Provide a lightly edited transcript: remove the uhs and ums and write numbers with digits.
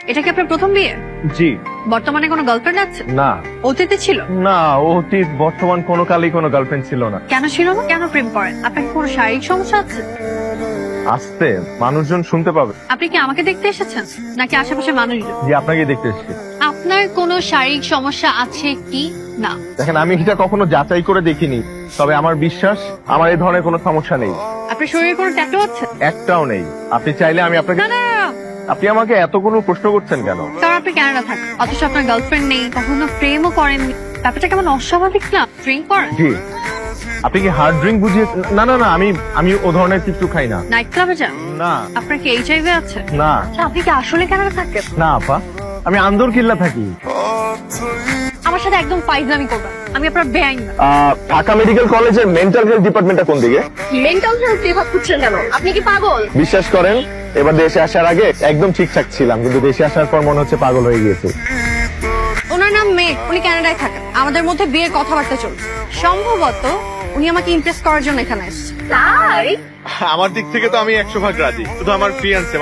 এটা কি আপনার প্রথম বিয়ে? জি বর্তমানে কোনো গার্লফ্রেন্ড আছে? না অতীতে ছিল? না, অতীত বর্তমান কোনো কালেই কোনো গার্লফ্রেন্ড ছিল না। কেন ছিল না? কেন প্রেম করেন? আপনার কি কোনো শারীরিক সমস্যা আছে? আসতে মানুষজন শুনতে পাবে। আপনি কি আমাকে দেখতে এসেছেন নাকি আশেপাশে মানুষজন? জি আপনাকে দেখতে এসেছি। আপনার কোনো শারীরিক সমস্যা আছে কি না? দেখেন আমি এটা কখনো যাচাই করে দেখিনি, তবে আমার বিশ্বাস আমার এই ধরনের কোনো সমস্যা নেই। আপনার শরীরে কোনো ট্যাটু আছে? একটাও নেই। আপনি চাইলে আমি আপনাকে না না না, না। আপনি আমাকে এত কোনো প্রশ্ন করছেন কেন? কারণ আপনি কানাডা থাকেন, অথচ আপনার গার্লফ্রেন্ড নেই, কখনো প্রেমও করেননি। ব্যাপারটা কেমন অস্বাভাবিক না? ড্রিঙ্ক করেন? জি আপনি কি হার্ড ড্রিঙ্ক বুঝিয়ে? না না না, আমি ও ধরনের কিছু খাই না। নাইট ক্লাবে যান? না আপনার কি এইচআইভি আছে? না আচ্ছা, আপনি কি আসলে কানাডা থাকেন? না আপা, আমি আন্দর কিল্লা থাকি। আমার সাথে একদম ফাইজলামি করবেন, আমি আপনার বেআইন না। ঢাকা মেডিকেল কলেজের মেন্টাল হেলথ ডিপার্টমেন্টটা কোন দিকে? মেন্টাল হেলথ বিভাগ খুঁজছেন কেন? আপনি কি পাগল? বিশ্বাস করেন এবার দেশে আসার আগে একদম ঠিকঠাক ছিলাম, কিন্তু দেশে আসার পর মনে হচ্ছে পাগল হয়ে গিয়েছে। ওনার নাম মেঘ, উনি কানাডায় থাকেন। আমাদের মধ্যে বিয়ের কথাবার্তা চলছে। সম্ভবত উনি আমাকে ইমপ্রেস করার জন্য এখানে এসেছে। তাই? আমার দিক থেকে তো আমি 100 ভাগ রাজি, শুধু আমার ফিয়ান্সে